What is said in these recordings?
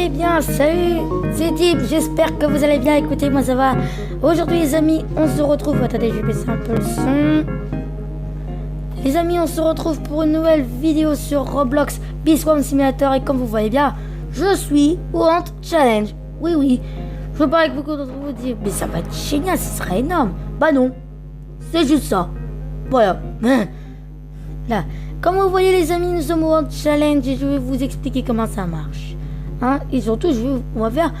Eh bien, salut, c'est Tip, j'espère que vous allez bien. Écoutez, moi ça va. Aujourd'hui les amis, on se retrouve. Attendez, je vais baisser un peu le son. Les amis, on se retrouve pour une nouvelle vidéo sur Roblox Bee Swarm Simulator. Et comme vous voyez bien, je suis au Ant Challenge. Oui, je veux pas avec beaucoup d'entre vous dire, mais ça va être génial, ce sera énorme. Bah non, c'est juste ça. Voilà. Là, comme vous voyez les amis, nous sommes au Ant Challenge et je vais vous expliquer comment ça marche. Hein, et surtout, on va faire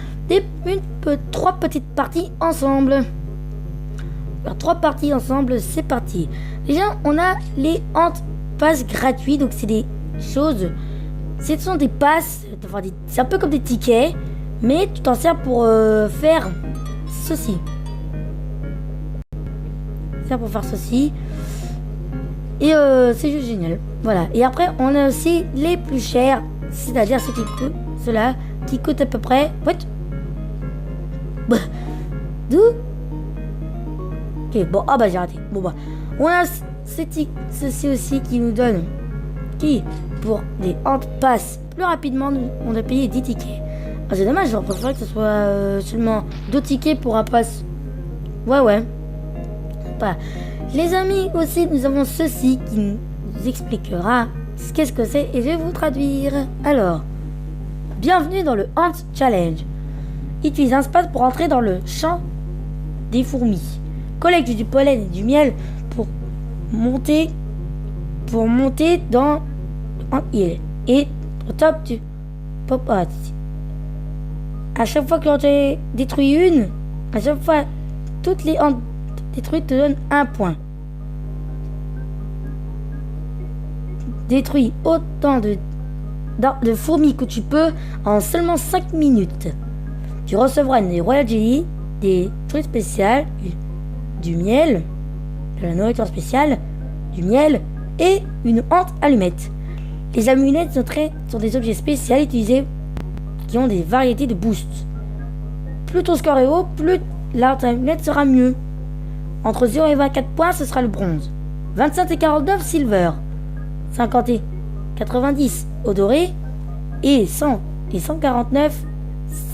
3 petites parties ensemble. Faire 3 parties ensemble, c'est parti. Déjà, on a les Ant Pass gratuits, donc c'est des choses. Ce sont des passes, c'est un peu comme des tickets, mais tu t'en sers pour faire ceci. C'est pour faire ceci. Et c'est juste génial. Voilà. Et après, on a aussi les plus chers, c'est-à-dire ceux qui coûtent. Ceux-là qui coûtent à peu près. What? D'où? Ok, bon, j'ai raté. Bon, on a ceci aussi qui nous donne. Qui, pour des Ant Pass plus rapidement, on a payé 10 tickets. Ah, c'est dommage, j'aurais préféré que ce soit seulement 2 tickets pour un pass. Ouais. Voilà. Les amis, aussi, nous avons ceci qui nous expliquera qu'est-ce que c'est et je vais vous traduire. Alors. Bienvenue dans le Ant Challenge. Utilise un space pour entrer dans le champ des fourmis. Collecte du pollen et du miel pour monter dans un île. Et au top du pop-out. À chaque fois que tu détruis une, à chaque fois, toutes les ants détruites te donnent 1 point. Détruis autant de fourmis que tu peux en seulement 5 minutes. Tu recevras une Royal Jelly, des trucs spéciales, du miel, de la nourriture spéciale, du miel et une hante allumette. Les amulettes sont des objets spéciaux utilisés qui ont des variétés de boost. Plus ton score est haut, plus la allumette sera mieux. Entre 0 et 24 points, ce sera le bronze. 25 et 49, silver. 50 et 90 au doré et 100 et 149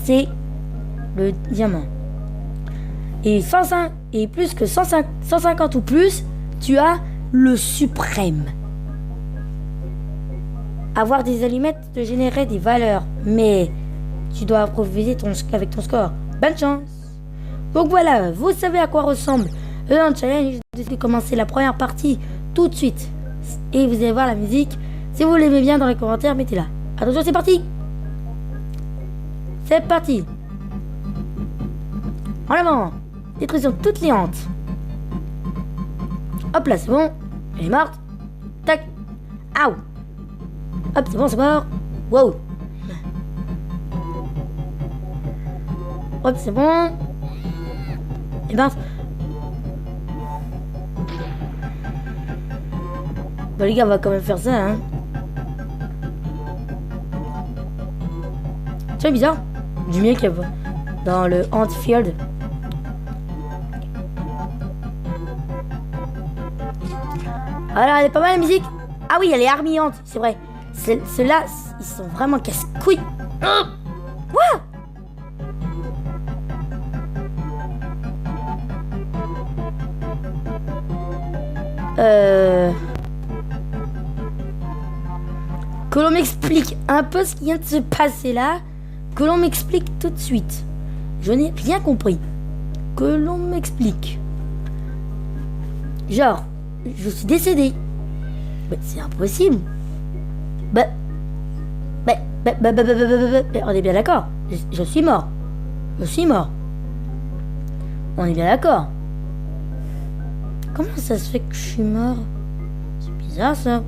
c'est le diamant. Et 105 et plus que 150 ou plus, tu as le suprême. Avoir des allumettes te générerait des valeurs, mais tu dois improviser avec ton score. Bonne chance. Donc voilà, vous savez à quoi ressemble le Ant Challenge. Je vais commencer la première partie tout de suite et vous allez voir la musique. Si vous l'aimez bien dans les commentaires, mettez-la. Attention, c'est parti. C'est parti. En avant. Détruisons toutes les hantes. Hop là, c'est bon. Elle est morte. Tac. Aouh. Hop, c'est bon, c'est mort. Wow. Hop, c'est bon. Et ben. Bah les gars, on va quand même faire ça, hein. C'est bizarre. Du miel qu'il y a dans le Ant Field. Alors, elle est pas mal la musique. Ah oui, elle est armillante, c'est vrai. Ceux-là, ils sont vraiment casse-couilles. Quoi? Que l'on m'explique un peu ce qui vient de se passer là. Que l'on m'explique tout de suite. Je n'ai rien compris. Que l'on m'explique. Genre, je suis décédé. Mais c'est impossible. On est bien d'accord. Je suis mort. On est bien d'accord. Comment ça se fait que je suis mort? C'est bizarre ça.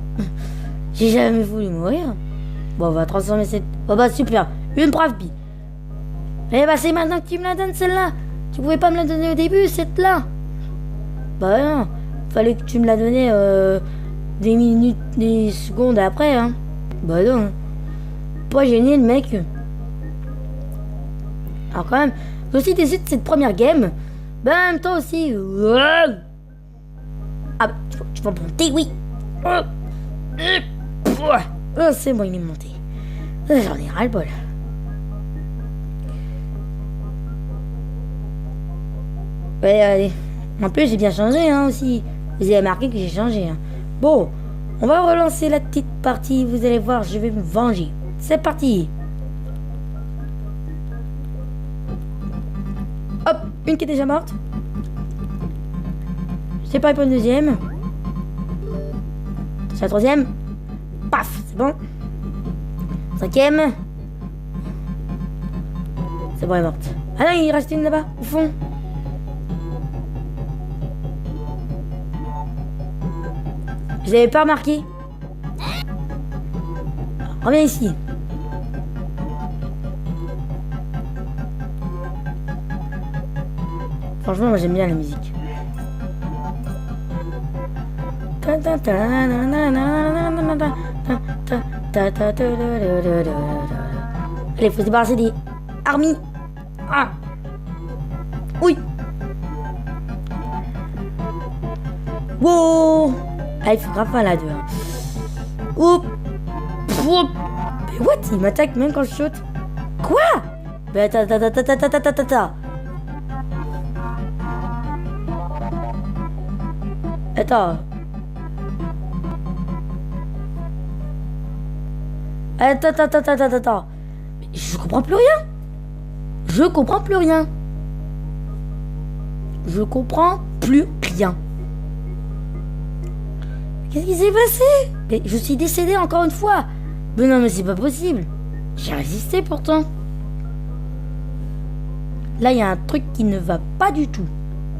J'ai jamais voulu mourir. Bon, on va transformer cette... Oh bah super. Une brave bille. Eh bah c'est maintenant que tu me la donnes celle-là. Tu pouvais pas me la donner au début, cette-là. Bah non. Fallait que tu me la donnais des minutes, des secondes après, hein. Bah non. Pas gêné le mec. Alors quand même, j'ai aussi déçu de cette première game. Bah en même temps aussi. Ah, tu vas monter, oui. Oh, c'est bon, il est monté. J'en ai ras le bol. Ouais, allez. En plus, j'ai bien changé, hein, aussi. Vous avez remarqué que j'ai changé, hein. Bon, on va relancer la petite partie. Vous allez voir, je vais me venger. C'est parti. Hop, une qui est déjà morte. C'est pareil pour une deuxième. C'est la troisième. Paf, c'est bon. Cinquième. C'est bon, elle est morte. Ah non, il reste une là-bas, au fond. Je l'avais pas remarqué. Reviens ici. Franchement, moi j'aime bien la musique. Allez, faut se débarrasser des armies. Ah. Oui. Wow. Ah, il faut grave pas là-dedans. Oup. Oup. Mais what? Il m'attaque même quand je saute. Quoi? Mais attends. Attends. Attends. Je comprends plus rien. Je comprends plus rien. Qu'est-ce qui s'est passé? Mais je suis décédé encore une fois. Mais non, mais c'est pas possible. J'ai résisté pourtant. Là, il y a un truc qui ne va pas du tout.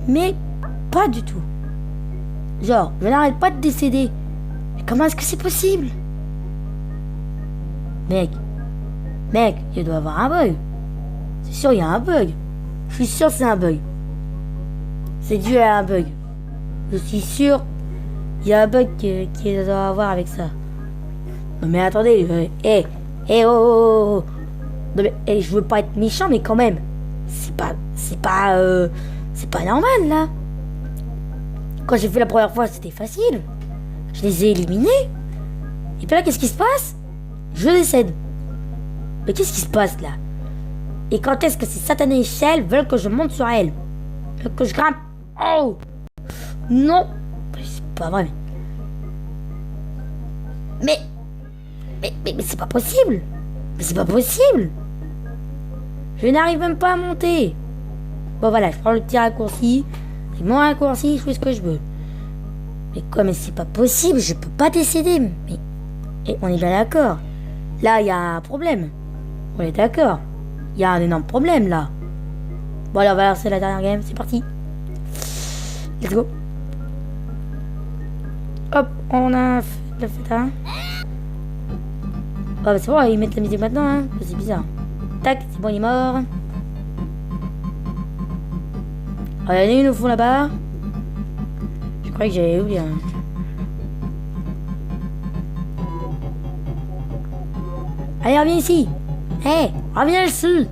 Mais pas du tout. Genre, je n'arrête pas de décéder. Mais comment est-ce que c'est possible? Mec, il doit y avoir un bug. C'est sûr, il y a un bug. Je suis sûr que c'est un bug. C'est dû à un bug. Je suis sûr, il y a un bug qui doit avoir avec ça. Non mais attendez, oh. Non mais, je veux pas être méchant, mais quand même, c'est pas normal là. Quand j'ai fait la première fois, c'était facile. Je les ai éliminés. Et puis là, qu'est-ce qui se passe? Je décède. Mais qu'est-ce qui se passe là? Et quand est-ce que ces satanées échelles veulent que je monte sur elles? Veulent que je grimpe? Oh! Non! C'est pas vrai. Mais c'est pas possible! Mais c'est pas possible! Je n'arrive même pas à monter! Bon voilà, je prends le petit raccourci. C'est mon raccourci, je fais ce que je veux. Mais quoi, mais c'est pas possible, je peux pas décéder. Mais. Et on est bien d'accord. Là, il y a un problème. On est d'accord. Il y a un énorme problème là. Bon, allez, on va lancer la dernière game, c'est parti. Let's go. Hop, on a fait un. Oh, bah c'est bon, ils mettent la musique maintenant, hein. C'est bizarre. Tac, c'est bon, il est mort. Oh, il y en a une au fond là-bas. Je croyais que j'avais oublié. Allez, reviens ici. Hé, reviens ici.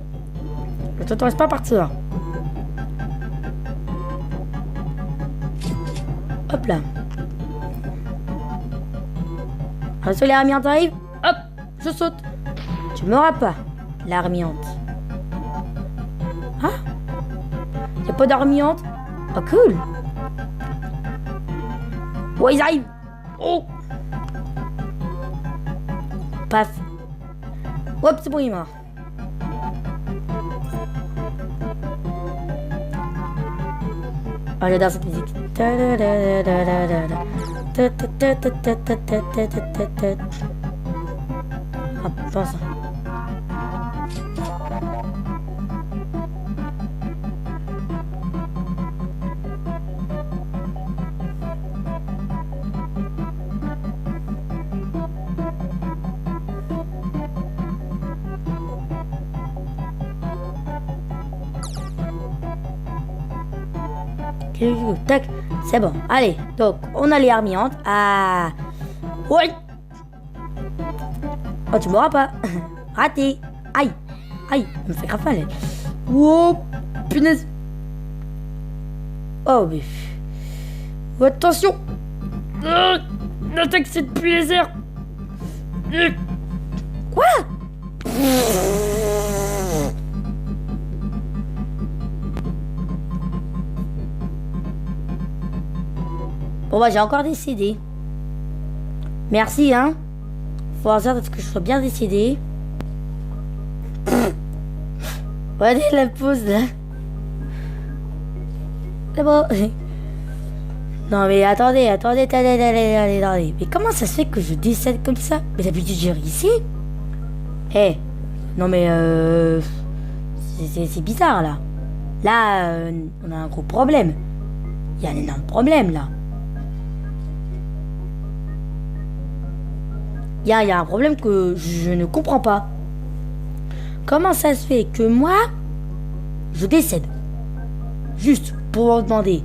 Je t'autorise pas à partir. Hop là. Attention, l'armiante arrive. Hop, je saute. Tu m'auras pas, l'armiante. Ah, y'a pas d'armiante. Oh, cool. Oh, ils arrivent. Oh. Paf. Hop, c'est bon, il est mort. Oh, j'adore cette musique. Ah, pense. Tac, c'est bon. Allez, donc on a les armiantes. Ah, oui. Oh, tu m'auras pas. Raté. Aïe, aïe, il me fait grave mal. Oh, punaise. Oh, mais. Oh, attention. L'attaque, c'est depuis les airs. Quoi? Bon, bah, j'ai encore décidé. Merci, hein. Faut en sorte que je sois bien décidé. Regardez la pause, là. C'est bon. Non, mais attendez. Mais comment ça se fait que je décède comme ça? Mais d'habitude, j'ai ici. Eh. Non, mais c'est bizarre, là. Là, on a un gros problème. Il y a un énorme problème, là. Il y a un problème que je ne comprends pas. Comment ça se fait que moi, je décède? Juste pour vous demander.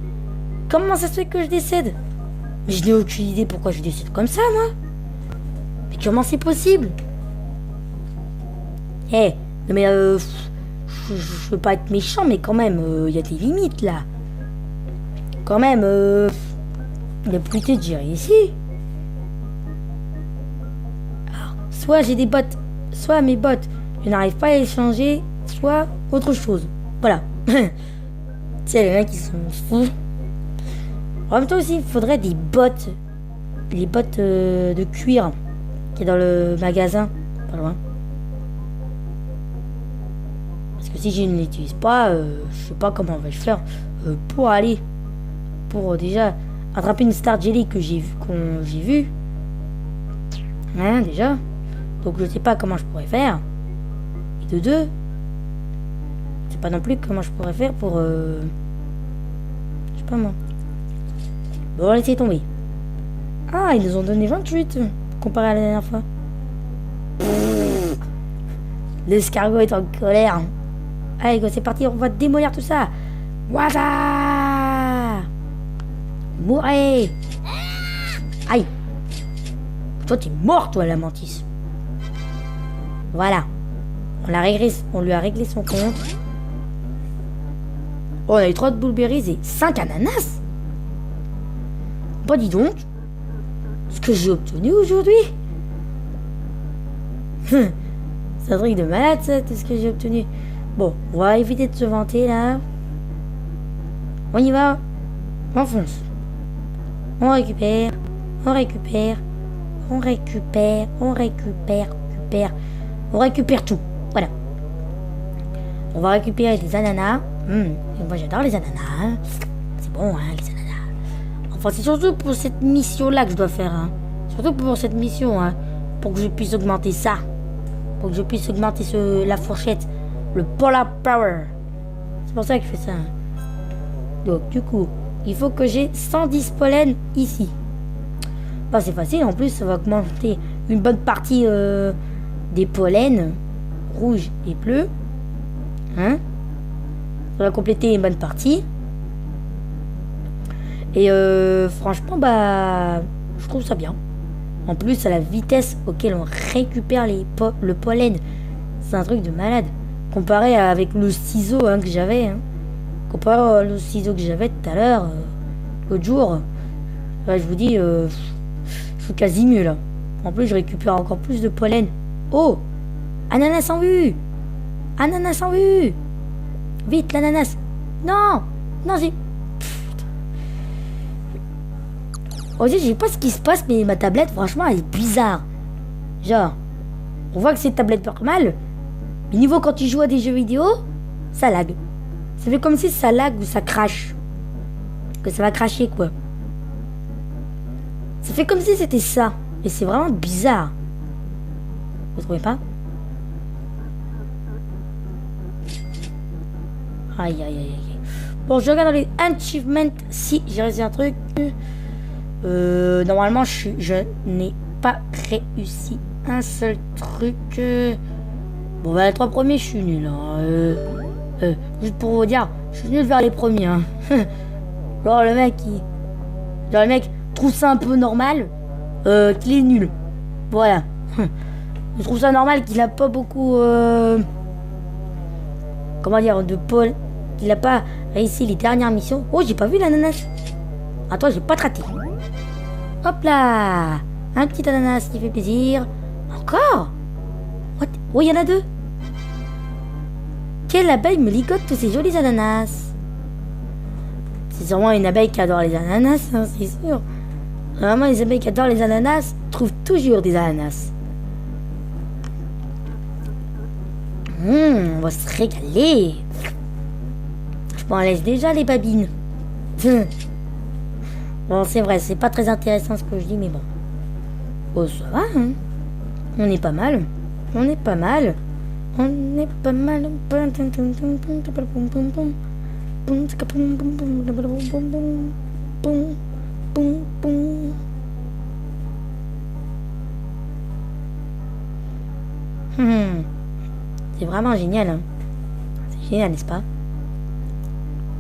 Comment ça se fait que je décède? Mais je n'ai aucune idée pourquoi je décède comme ça, moi. Mais comment c'est possible? Eh, non mais je veux pas être méchant, mais quand même, il y a des limites, là. Quand même, il n'y a plus de gérer ici. Alors, soit j'ai des bottes, soit mes bottes, je n'arrive pas à les changer, soit autre chose. Voilà. Tu sais, les mecs, ils sont fous. En même temps aussi, il faudrait des bottes. Les bottes de cuir qui est dans le magasin, pas loin. Parce que si je ne l'utilise pas, je sais pas comment vais-je faire pour aller, pour déjà attraper une Star Jelly que j'ai vu. Hein, déjà. Donc je sais pas comment je pourrais faire. Et de deux, je sais pas non plus comment je pourrais faire pour je sais pas moi. Bon, laissez tomber. Ah, ils nous ont donné 28 comparé à la dernière fois. L'escargot est en colère. Allez, go, c'est parti, on va démolir tout ça. Waza! Mourez! Aïe! Toi, t'es mort, toi, la mantis. Voilà. On lui a réglé son compte. Oh, on a eu 3 blueberries et 5 ananas. Bah, dis donc. Ce que j'ai obtenu aujourd'hui. C'est un truc de malade, ça, tout ce que j'ai obtenu. Bon, on va éviter de se vanter, là. On y va. On fonce. On récupère. On récupère tout. Voilà. On va récupérer des ananas. Et moi, j'adore les ananas. C'est bon, hein, les ananas. Enfin, c'est surtout pour cette mission-là que je dois faire. Hein. Surtout pour cette mission, hein. Pour que je puisse augmenter ça. Pour que je puisse augmenter la fourchette. Le Polar Power. C'est pour ça que je fais ça. Hein. Donc, du coup, il faut que j'ai 110 pollen ici. Bah, c'est facile. En plus, ça va augmenter une bonne partie des pollens rouges et bleus. Hein? Ça va compléter une bonne partie. Et franchement, bah, je trouve ça bien. En plus, à la vitesse auquel on récupère le pollen, c'est un truc de malade. Comparé avec le ciseau hein, que j'avais. Hein. Comparé au ciseau que j'avais tout à l'heure, l'autre jour, je vous dis, je suis quasi mieux là. En plus, je récupère encore plus de pollen. Oh! Ananas en vue! Ananas en vue! Vite, l'ananas! Non! Non, j'ai... Oh, je sais pas ce qui se passe, mais ma tablette, franchement, elle est bizarre. Genre, on voit que cette tablette normal, mais niveau quand tu joues à des jeux vidéo, ça lag. Ça fait comme si ça lag ou ça crache. Que ça va cracher, quoi. Ça fait comme si c'était ça. Et c'est vraiment bizarre. Vous trouvez pas? Aïe, aïe, aïe, aïe. Bon, je regarde dans les achievements si j'ai réussi un truc. Normalement, je n'ai pas réussi un seul truc. Bon, bah, les 3 premiers, je suis nul. Hein. Juste pour vous dire, je suis nul vers les premiers. Hein. Genre, le mec trouve ça un peu normal, qu'il est nul. Voilà. Je trouve ça normal qu'il n'a pas beaucoup... comment dire, de pôle. Qu'il n'a pas réussi les dernières missions. Oh, j'ai pas vu l'ananas. Attends, j'ai pas traité. Hop là. Un petit ananas qui fait plaisir. Encore? What? Oh, il y en a 2. Quelle abeille me ligote tous ces jolis ananas? C'est sûrement une abeille qui adore les ananas, hein, c'est sûr. Vraiment, les abeilles qui adorent les ananas trouvent toujours des ananas. On va se régaler. Je m'en laisse déjà les babines. Bon, c'est vrai, c'est pas très intéressant ce que je dis, mais bon. Oh, ça va, hein. On est pas mal. On est pas mal. On est pas mal. C'est vraiment génial, hein. C'est génial, n'est-ce pas?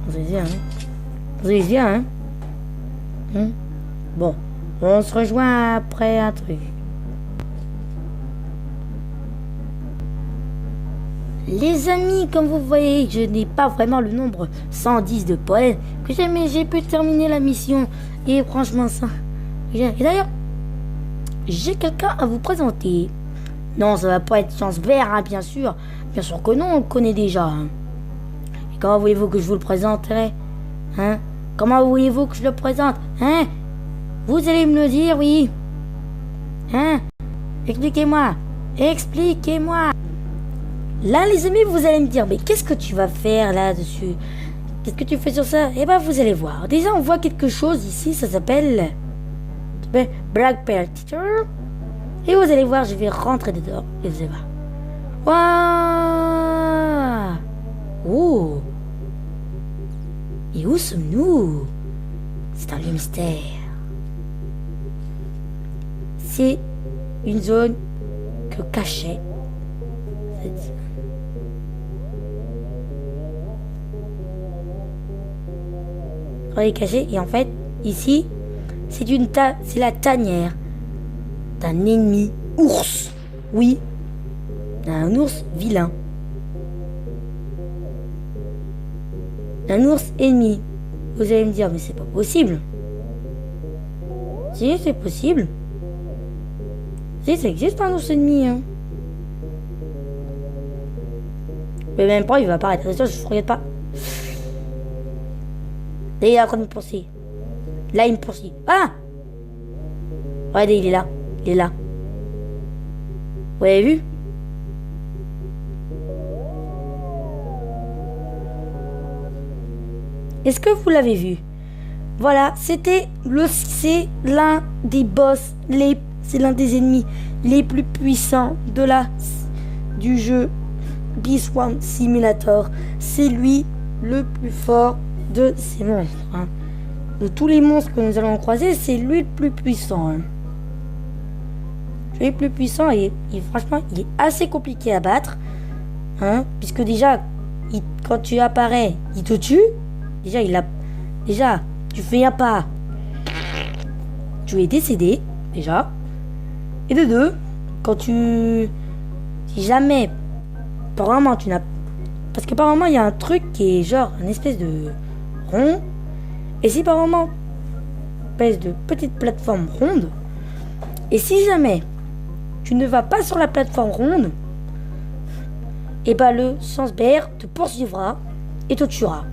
Vous allez dire, hein. Vous allez dire, hein. Bon, on se rejoint après un truc. Les amis, comme vous voyez, je n'ai pas vraiment le nombre 110 de pollen que jamais j'ai pu terminer la mission. Et franchement, ça... Et d'ailleurs, j'ai quelqu'un à vous présenter. Non, ça va pas être Chance Vert, hein, bien sûr. Bien sûr que non, on le connaît déjà. Hein. Et comment voulez-vous que je vous le présenterai? Hein? Comment voulez-vous que je le présente? Hein? Vous allez me le dire, oui. Hein? Expliquez-moi. Expliquez-moi. Là, les amis, vous allez me dire, mais qu'est-ce que tu vas faire là-dessus? Qu'est-ce que tu fais sur ça? Eh ben, vous allez voir. Déjà, on voit quelque chose ici, ça s'appelle Black Pearl Teacher. Et vous allez voir, je vais rentrer dedans. Et vous allez voir. Waouh! Oh! Et où sommes-nous? C'est un lieu mystère. C'est une zone que cachait. Regardez, caché. Et en fait, ici, c'est la tanière d'un ennemi ours. Oui, un ours vilain. Un ours ennemi. Vous allez me dire, mais c'est pas possible. Si, c'est possible. Si, ça existe un ours ennemi. Hein. Mais même pas, il va apparaître. Attention, je ne regarde pas. Là, il est en train de me poursuivre. Là, il me poursuit. Ah! Regardez, il est là. Il est là. Vous avez vu? Est-ce que vous l'avez vu? Voilà, c'est l'un des boss, c'est l'un des ennemis les plus puissants du jeu Beast One Simulator. C'est lui le plus fort de ces monstres. Hein. De tous les monstres que nous allons croiser, c'est lui le plus puissant. Hein. Le plus puissant et franchement, il est assez compliqué à battre. Hein, puisque déjà, quand tu apparais, il te tue. Déjà, tu fais un pas. Tu es décédé, déjà. Et de deux, si jamais, par moment, parce que par moment, il y a un truc qui est genre, une espèce de rond. Et si par moment, une espèce de petite plateforme ronde. Et si jamais, tu ne vas pas sur la plateforme ronde, et ben le Sansbear te poursuivra et te tuera.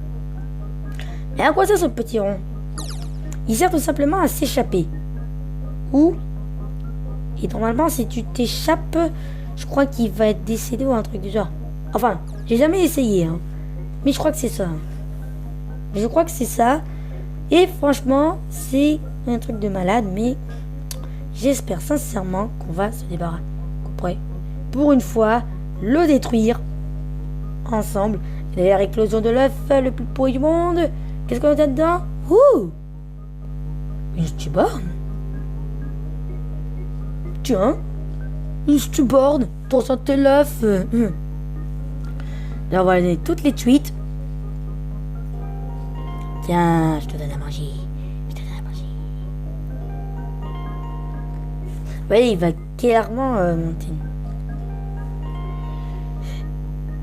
Et à quoi ça, ce petit rond? Il sert tout simplement à s'échapper. Et normalement, si tu t'échappes, je crois qu'il va être décédé ou un truc du genre. Enfin, j'ai jamais essayé, hein. Mais je crois que c'est ça. Et franchement, c'est un truc de malade, mais j'espère sincèrement qu'on va se débarrasser. Qu'on pourrait, pour une fois, le détruire ensemble. D'ailleurs, éclosion de l'œuf le plus pourri du monde. Qu'est-ce qu'on a dedans? Ouh! Une stewborn. Tiens, une stewborn pour sentir l'œuf. Là, on va donner toutes les tweets. Tiens, je te donne à manger. Oui, il va clairement monter.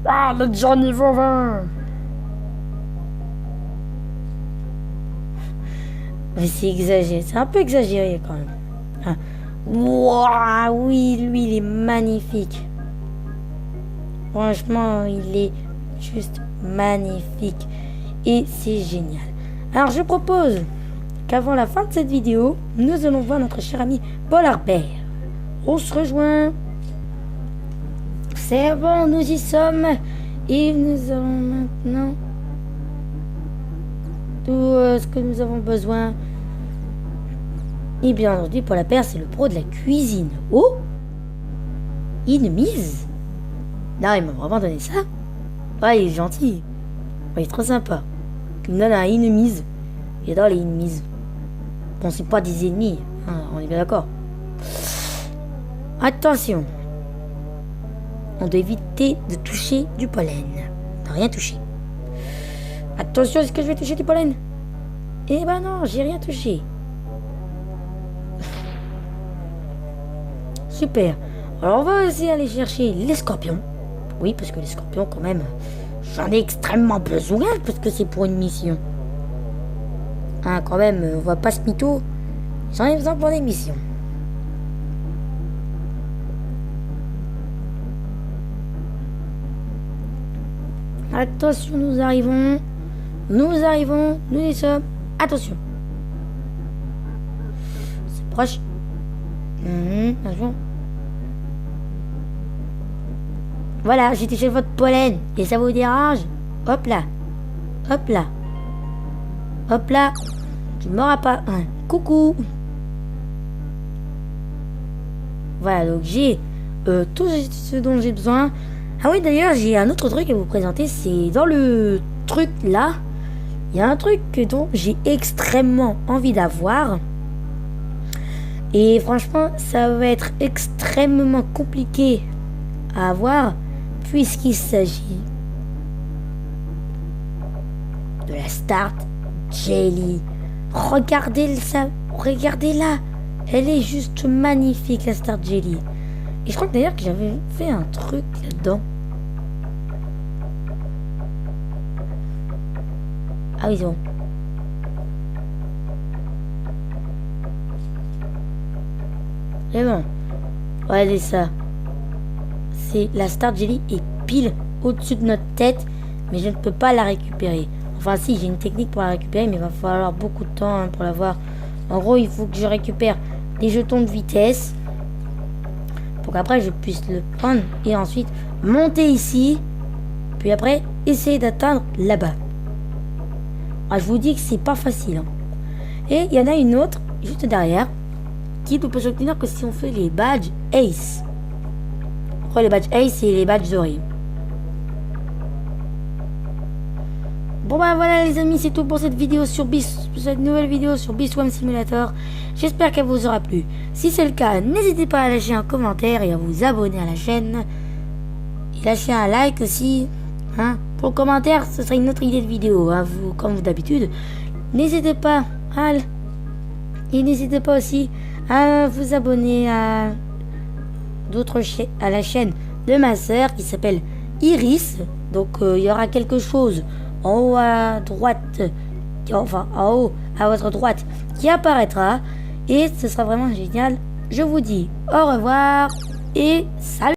Ah, le genre niveau 20. Mais c'est exagéré, c'est un peu exagéré quand même. Ah. Wow, oui, lui, il est magnifique. Franchement, il est juste magnifique. Et c'est génial. Alors, je propose qu'avant la fin de cette vidéo, nous allons voir notre cher ami Polar Bear. On se rejoint. C'est bon, nous y sommes. Et nous allons maintenant tout ce que nous avons besoin. Et bien entendu, Polar Bear, c'est le pro de la cuisine. Oh, une mise. Non, il m'a vraiment donné ça. Ouais, il est gentil. Ouais, il est trop sympa. Il me donne un mise. J'adore les mises. Bon, c'est pas des ennemis. Hein, on est bien d'accord. Attention. On doit éviter de toucher du pollen. Ne rien toucher. Attention, est-ce que je vais toucher du pollen? Eh ben non, j'ai rien touché. Super. Alors on va aussi aller chercher les scorpions. Oui, parce que les scorpions quand même, j'en ai extrêmement besoin parce que c'est pour une mission. Hein, quand même, on va pas se mytho. J'en ai besoin pour des missions. Attention, nous arrivons. Nous arrivons. Nous y sommes. Attention. C'est proche. Attention. Voilà, j'ai touché votre pollen. Et ça vous dérange? Hop là. Hop là. Hop là. Tu ne m'auras pas. Coucou. Voilà, donc j'ai tout ce dont j'ai besoin. Ah oui, d'ailleurs, j'ai un autre truc à vous présenter. C'est dans le truc là. Il y a un truc dont j'ai extrêmement envie d'avoir. Et franchement, ça va être extrêmement compliqué à avoir. Puisqu'il s'agit de la Start Jelly. Regardez-la. Elle est juste magnifique, la Start Jelly. Et je crois que d'ailleurs que j'avais fait un truc là-dedans. Ah oui, c'est bon. C'est bon. Regardez ça. C'est la Start Jelly est pile au-dessus de notre tête, mais je ne peux pas la récupérer. Enfin si, j'ai une technique pour la récupérer, mais il va falloir beaucoup de temps pour l'avoir. En gros, il faut que je récupère des jetons de vitesse pour qu'après je puisse le prendre et ensuite monter ici, puis après essayer d'atteindre là-bas. Ah, je vous dis que c'est pas facile. Hein. Et il y en a une autre juste derrière qui ne peut s'obtenir que si on fait les badges Ace. Les badges Ace et les badges dorés. Bon bah voilà les amis, c'est tout pour cette vidéo sur cette nouvelle vidéo sur Beast Simulator. J'espère qu'elle vous aura plu. Si c'est le cas, n'hésitez pas à lâcher un commentaire et à vous abonner à la chaîne. Et lâcher un like aussi. Hein. Pour le commentaire, ce serait une autre idée de vidéo, hein, comme d'habitude. N'hésitez pas et n'hésitez pas aussi à vous abonner à la chaîne de ma sœur qui s'appelle Iris. Donc il y aura quelque chose en haut à droite, enfin en haut à votre droite qui apparaîtra et ce sera vraiment génial. Je vous dis au revoir et salut.